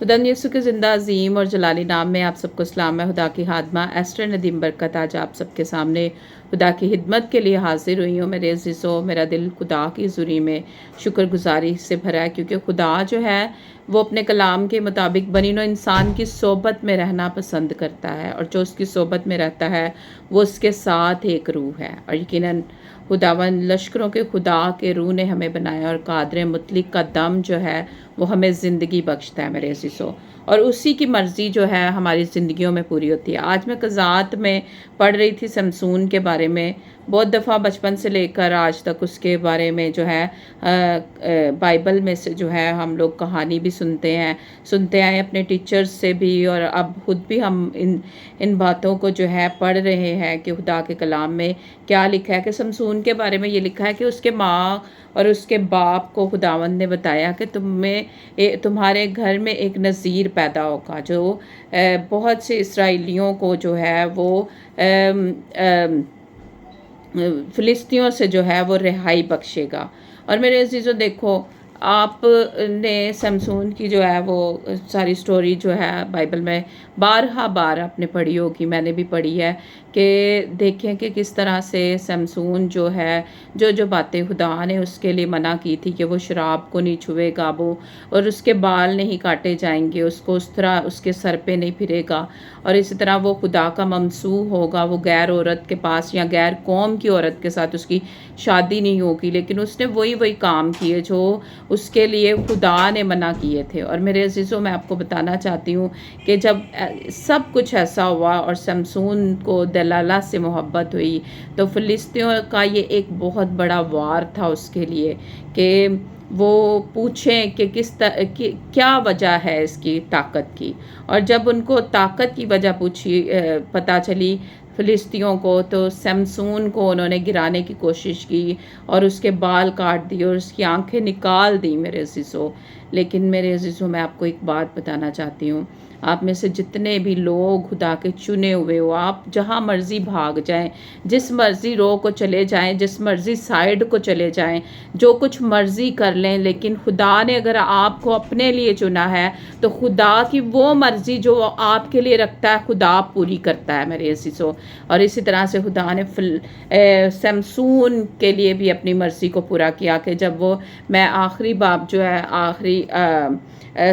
खुदावंद यीशु के ज़िंदा अज़ीम और जलाली नाम में आप सबको सलाम। मैं खुदा की खादमा एस्टर नदीम बरकत आज आप सबके सामने खुदा की खिदमत के लिए हाजिर हुई हूँ। मेरे अज़ीज़ों, मेरा दिल खुदा की ज़ुरी में शुक्रगुजारी से भरा है, क्योंकि खुदा जो है वो अपने कलाम के मुताबिक बनी नौ इंसान की सोबत में रहना पसंद करता है, और जो उसकी सोबत में रहता है वो उसके साथ एक रूह है। और यकीनन खुदावंद लश्करों के खुदा के रूह ने हमें बनाया, और कादर मुतलिक का दम जो है वो हमें ज़िंदगी बख्शता है मेरे अज़ीज़ों, और उसी की मर्ज़ी जो है हमारी ज़िंदगियों में पूरी होती है। आज मैं कज़ात में पढ़ रही थी समसून के बारे में। बहुत दफ़ा बचपन से लेकर आज तक उसके बारे में जो है बाइबल में से जो है हम लोग कहानी भी सुनते आए अपने टीचर्स से भी, और अब खुद भी हम इन बातों को जो है पढ़ रहे हैं कि खुदा के कलाम में क्या लिखा है। कि समसून के बारे में ये लिखा है कि उसके माँ और उसके बाप को खुदावंद ने बताया कि तुम्हारे घर में एक नज़ीर पैदा होगा जो बहुत से इसराइलियों को जो है वो फ़िलिस्तियों से जो है वो रिहाई बख्शेगा। और मेरे अज़ीज़ों देखो, आपने समसून की जो है वो सारी स्टोरी जो है बाइबल में बारहा बार आपने पढ़ी होगी, मैंने भी पढ़ी है। कि देखें कि किस तरह से समसून जो है जो बातें खुदा ने उसके लिए मना की थी कि वो शराब को नहीं छुएगा, वो और उसके बाल नहीं काटे जाएंगे, उसको उस तरह उसके सर पे नहीं फिरेगा, और इसी तरह वो खुदा का ममसूह होगा, वो गैर औरत के पास या गैर कौम की औरत के साथ उसकी शादी नहीं होगी। लेकिन उसने वही काम किए जो उसके लिए खुदा ने मना किए थे। और मेरे अज़ीज़ों, मैं आपको बताना चाहती हूँ कि जब सब कुछ ऐसा हुआ और समसून को दलाला से मोहब्बत हुई, तो फ़िलिस्तियों का ये एक बहुत बड़ा वार था उसके लिए कि वो पूछें कि क्या वजह है इसकी ताकत की। और जब उनको ताकत की वजह पता चली फ़िलिस्तियों को, तो समसून को उन्होंने गिराने की कोशिश की और उसके बाल काट दिए और उसकी आंखें निकाल दी मेरे अज़ीज़ों। लेकिन मेरे अज़ीज़ों, मैं आपको एक बात बताना चाहती हूँ, आप में से जितने भी लोग खुदा के चुने हुए हो, आप जहाँ मर्ज़ी भाग जाएं, जिस मर्ज़ी रो को चले जाएं, जिस मर्ज़ी साइड को चले जाएं, जो कुछ मर्ज़ी कर लें, लेकिन खुदा ने अगर आपको अपने लिए चुना है तो खुदा की वो मर्ज़ी जो आपके लिए रखता है खुदा पूरी करता है मेरे अज़ीज़ों। और इसी तरह से खुदा ने समसून के लिए भी अपनी मर्ज़ी को पूरा किया कि जब वो, मैं आखिरी बाब जो है, आखिरी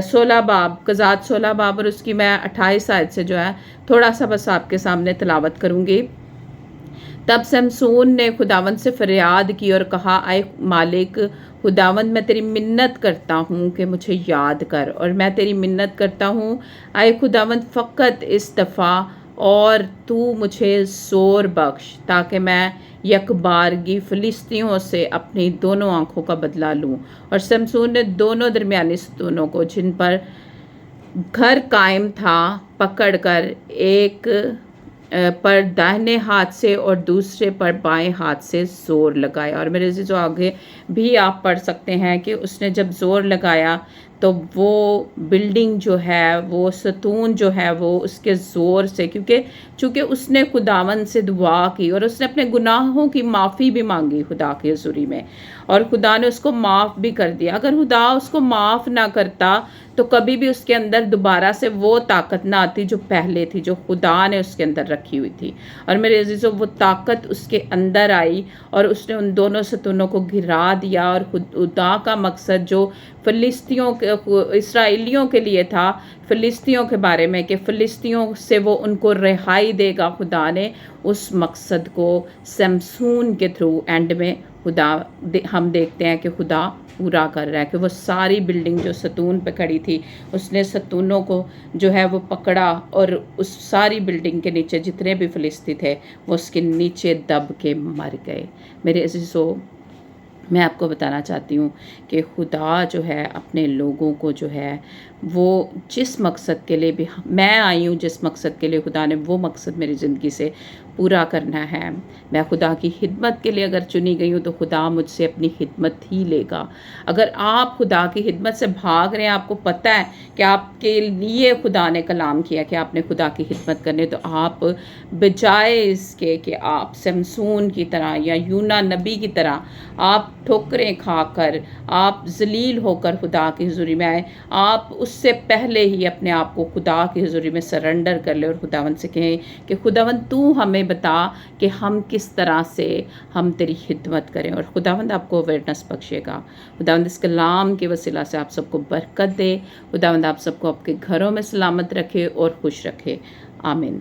16 बाब, कज़ात 16 बाब और उसकी मैं 28 आयत से जो है थोड़ा सा बस आपके सामने तिलावत करूँगी। तब समसून ने खुदावंद से फरियाद की और कहा, आए मालिक खुदावंद, मैं तेरी मिन्नत करता हूँ कि मुझे याद कर, और मैं तेरी मिन्नत करता हूँ आए खुदावंद फ़कत इस दफ़ा, और तू मुझे ज़ोर बख्श ताकि मैं यकबारगी फ़िलिस्तियों से अपनी दोनों आँखों का बदला लूँ। और समसून ने दोनों दरमियानी सतूनों को जिन पर घर कायम था पकड़कर, एक पर दाहिने हाथ से और दूसरे पर बाएं हाथ से ज़ोर लगाया। और मेरे अज़ीज़ों, आगे भी आप पढ़ सकते हैं कि उसने जब ज़ोर लगाया तो वो बिल्डिंग जो है, वो सतून जो है, वो उसके ज़ोर से, चूँकि उसने खुदावंद से दुआ की और उसने अपने गुनाहों की माफ़ी भी मांगी खुदा के हुज़ूरी में, और खुदा ने उसको माफ़ भी कर दिया। अगर खुदा उसको माफ़ ना करता तो कभी भी उसके अंदर दोबारा से वो ताकत ना आती जो पहले थी, जो खुदा ने उसके अंदर रखी हुई थी। और मेरे अज़ीज़ों, वो ताकत उसके अंदर आई और उसने उन दोनों सतूनों को गिरा दिया। और खुदा का मकसद जो फ़िलिस्तियों के, इसराइलियों के लिए था, फ़िलिस्तियों के बारे में कि फ़िलिस्तियों से वो उनको रिहाई देगा, खुदा ने उस मकसद को समसून के थ्रू एंड में हम देखते हैं कि खुदा पूरा कर रहा है। कि वो सारी बिल्डिंग जो सतून पे खड़ी थी, उसने सतूनों को जो है वो पकड़ा, और उस सारी बिल्डिंग के नीचे जितने भी फ़िलिस्ती थे वो उसके नीचे दब के मर गए। मेरे अज़ीज़ों, मैं आपको बताना चाहती हूँ कि खुदा जो है अपने लोगों को जो है वो जिस मकसद के लिए भी मैं आई हूँ, जिस मकसद के लिए खुदा ने वो मकसद मेरी ज़िंदगी से پورا کرنا ہے. میں خدا کی خدمت کے لیے اگر چنی گئی ہوں تو خدا مجھ سے اپنی خدمت ہی لے گا. اگر آپ خدا کی خدمت سے بھاگ رہے ہیں، آپ کو پتہ ہے کہ آپ کے لیے خدا نے کلام کیا کہ آپ نے خدا کی خدمت کرنے، تو آپ بجائے اس کے کہ آپ سمسون کی طرح یا یونا نبی کی طرح آپ ٹھوکریں کھا کر، آپ ذلیل ہو کر خدا کی حضوری میں آئے، آپ اس سے پہلے ہی اپنے آپ کو خدا کی حضوری میں سرنڈر کر لیں اور خداوند سے کہیں کہ خداوند تو ہمیں بتا کہ ہم کس طرح سے ہم تیری خدمت کریں، اور خداوند آپ کو اویئرنس بخشے گا. خداوند اس کلام کے وسیلہ سے آپ سب کو برکت دے. خداوند آپ سب کو آپ کے گھروں میں سلامت رکھے اور خوش رکھے. آمین.